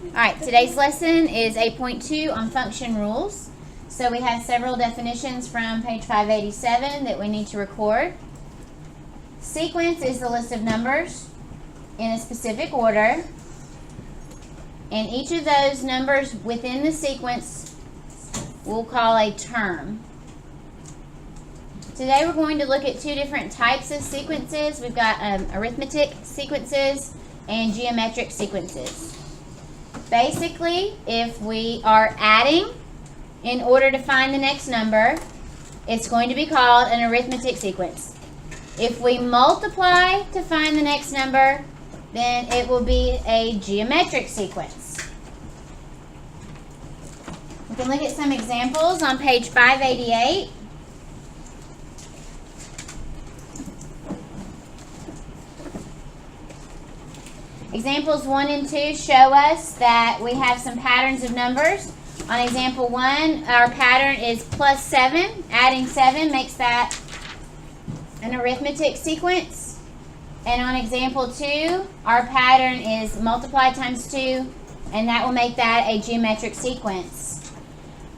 Alright, today's lesson is 8.2 on function rules. So we have several definitions from page 587 that we need to record. Sequence is the list of numbers in a specific order. And each of those numbers within the sequence we'll call a term. Today we're going to look at two different types of sequences. We've got arithmetic sequences and geometric sequences. Basically, if we are adding in order to find the next number, it's going to be called an arithmetic sequence. If we multiply to find the next number, then it will be a geometric sequence. We can look at some examples on page 588. Examples 1 and 2 show us that we have some patterns of numbers. On example 1, our pattern is plus 7. Adding 7 makes that an arithmetic sequence. And on example 2, our pattern is multiply times 2, and that will make that a geometric sequence.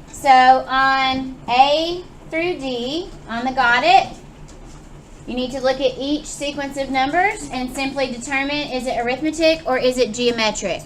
So on A through D, on the got it, you need to look at each sequence of numbers and simply determine, is it arithmetic or is it geometric?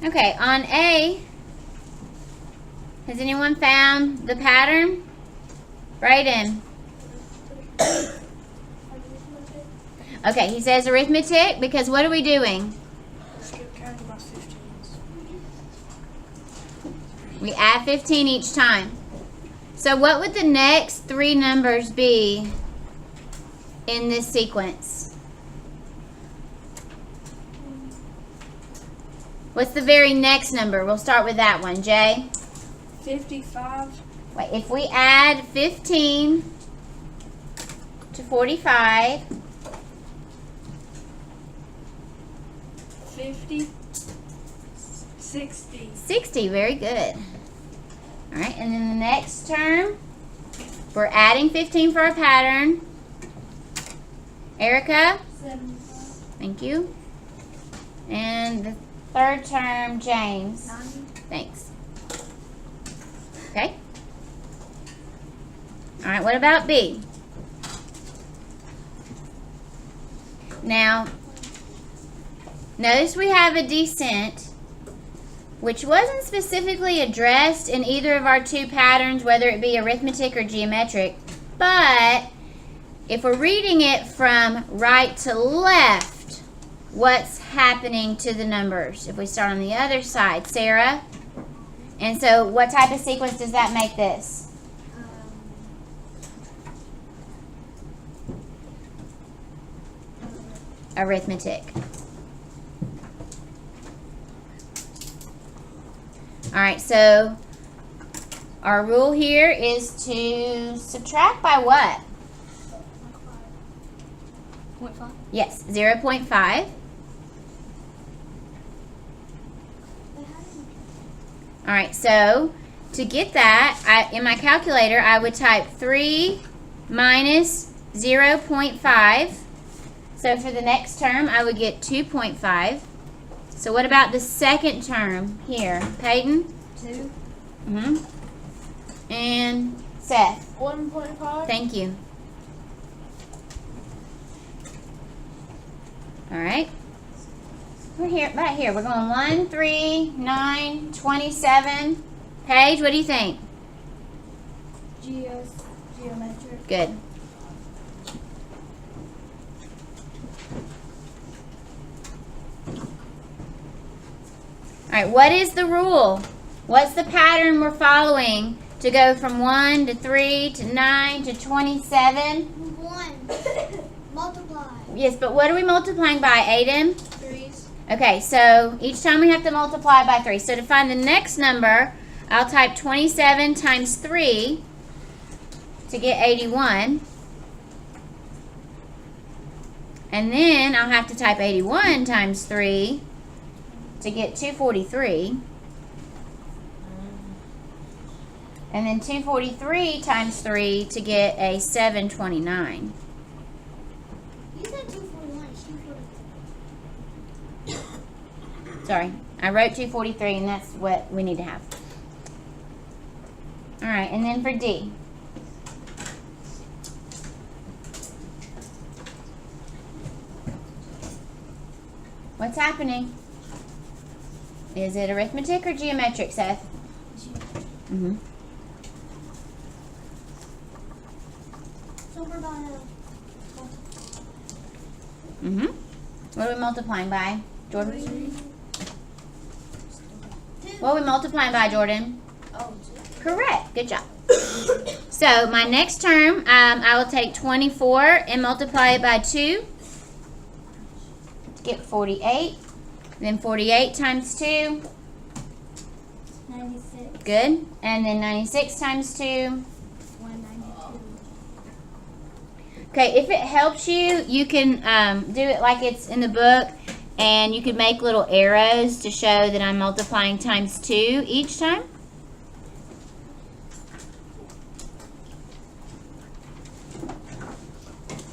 Okay, on A, has anyone found the pattern? Brayden. Okay, he says arithmetic because what are we doing? We add 15 each time. So what would the next three numbers be in this sequence? What's the very next number? We'll start with that one. Jay? 55. Wait, if we add 15 to 45. 50. 60. 60, very good. All right, and then the next term, we're adding 15 for our pattern. Erica? 75. Thank you. And the third term, James. 90. Thanks. Okay. All right, what about B? Now, notice we have a descent, which wasn't specifically addressed in either of our two patterns, whether it be arithmetic or geometric. But if we're reading it from right to left, what's happening to the numbers? If we start on the other side, Sarah. And so what type of sequence does that make this? Arithmetic. All right, so our rule here is to subtract by what? 0.5. Yes, 0.5. All right, so to get that, in my calculator, I would type 3 minus 0.5. So for the next term, I would get 2.5. So what about the second term here? Peyton? 2. And Seth? 1.5. Thank you. All right. We're here, right here. We're going 1, 3, 9, 27. Paige, what do you think? Geometric. Good. All right, what is the rule? What's the pattern we're following to go from 1 to 3 to 9 to 27? 1. Multiply. Yes, but what are we multiplying by, Aiden? 3s. Okay, so each time we have to multiply by 3. So to find the next number, I'll type 27 times 3 to get 81. And then I'll have to type 81 times 3 to get 243. And then 243 times 3 to get a 729. You said 241. It's 243. Sorry, I wrote 243 and that's what we need to have. All right, and then for D. What's happening? Is it arithmetic or geometric, Seth? Mm-hmm. So we're gonna Mm-hmm. What are we multiplying by, Jordan? What are we multiplying by, Jordan? Oh, Correct. Good job. So my next term, I will take 24 and multiply it by 2 to get 48. Then 48 times 2. 96. Good. And then 96 times 2. 192. Okay, if it helps you, you can do it like it's in the book, and you could make little arrows to show that I'm multiplying times 2 each time.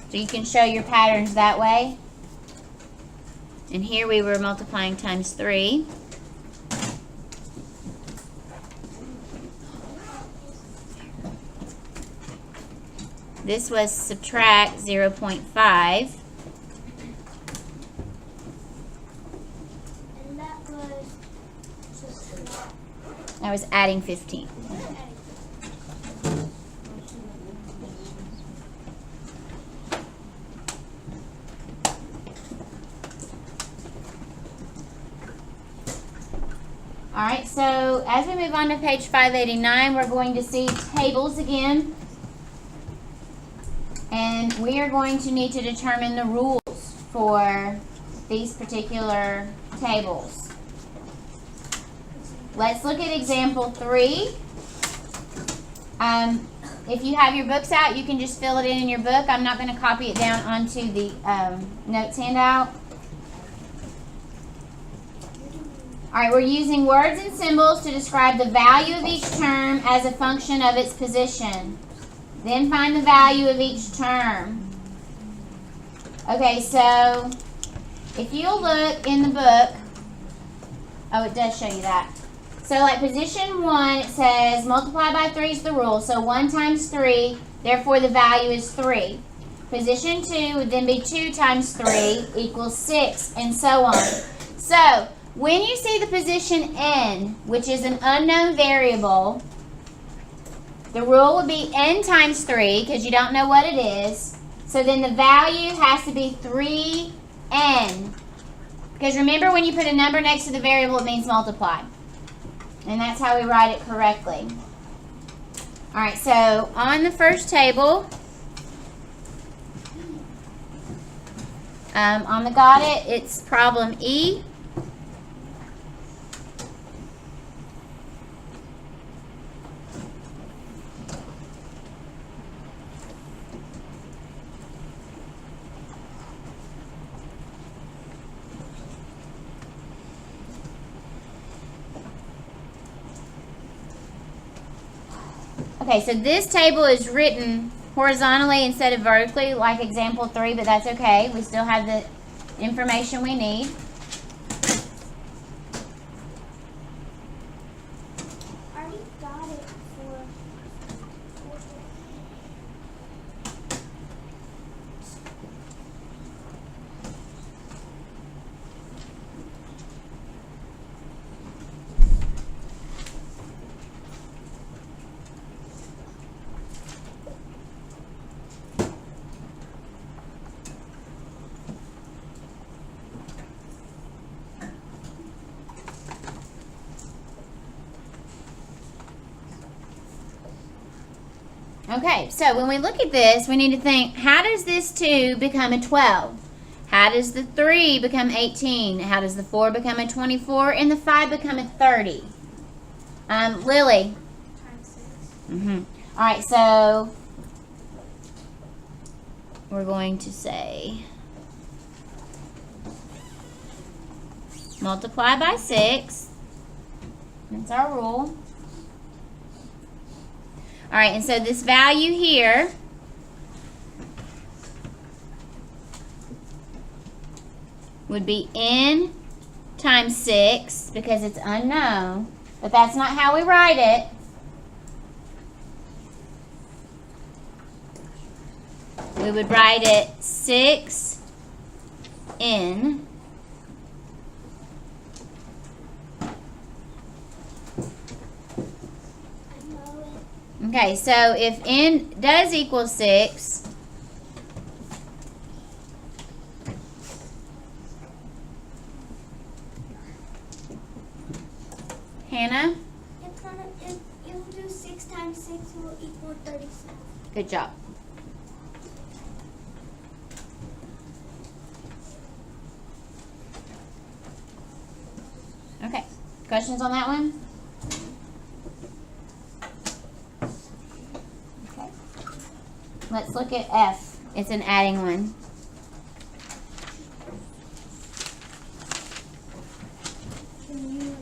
So you can show your patterns that way. And here we were multiplying times 3. This was subtract 0.5. And that was just That was adding 15. Alright, so as we move on to page 589, we're going to see tables again. And we are going to need to determine the rules for these particular tables. Let's look at example 3. If you have your books out, you can just fill it in your book. I'm not going to copy it down onto the notes handout. Alright, we're using words and symbols to describe the value of each term as a function of its position. Then find the value of each term. Okay, so if you look in the book, oh, it does show you that. So like position 1, it says multiply by 3 is the rule. So 1 times 3, therefore the value is 3. Position 2 would then be 2 times 3 equals 6, and so on. So when you see the position n, which is an unknown variable, the rule would be n times 3, because you don't know what it is. So then the value has to be 3n. Because remember, when you put a number next to the variable, it means multiply. And that's how we write it correctly. Alright, so on the first table, on the got it, it's problem E. Okay, so this table is written horizontally instead of vertically, like example 3, but that's okay. We still have the information we need. already got it for. Okay, so when we look at this, we need to think, how does this 2 become a 12? How does the 3 become 18? How does the 4 become a 24? And the 5 become a 30? Lily. Times 6. All right, so we're going to say multiply by 6. That's our rule. All right, and so this value here would be n times 6 because it's unknown, but that's not how we write it. We would write it 6n. Okay, so if n does equal 6, Hannah, If you do 6 times 6, it will equal 36. good job. Okay, questions on that one? Okay. Let's look at F. It's an adding one. Can you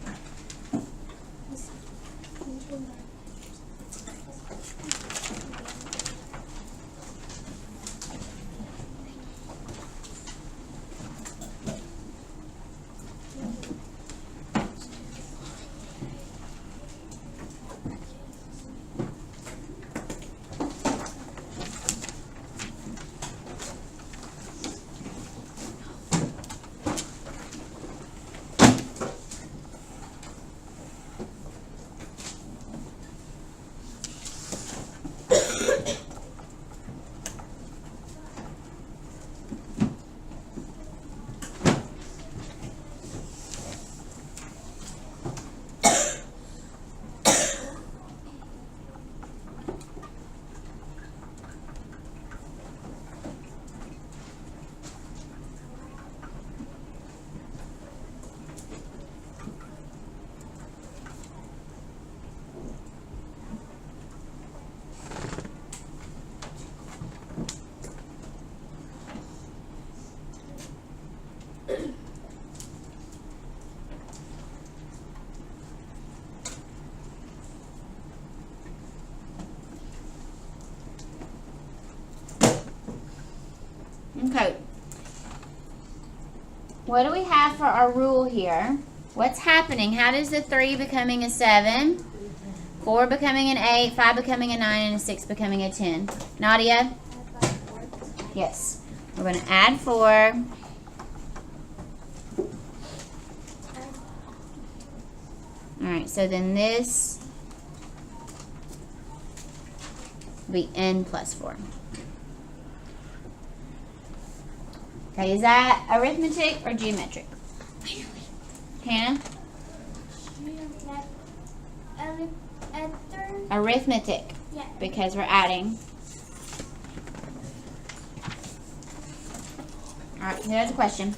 Okay. What do we have for our rule here? What's happening? How does the 3 becoming a 7, 4 becoming an 8, 5 becoming a 9, and a 6 becoming a 10? Nadia? Yes. We're going to add 4. Alright, so then this will be n plus 4. Okay, is that arithmetic or geometric? Hannah? Arithmetic, Yeah. because we're adding. Alright, here's a question.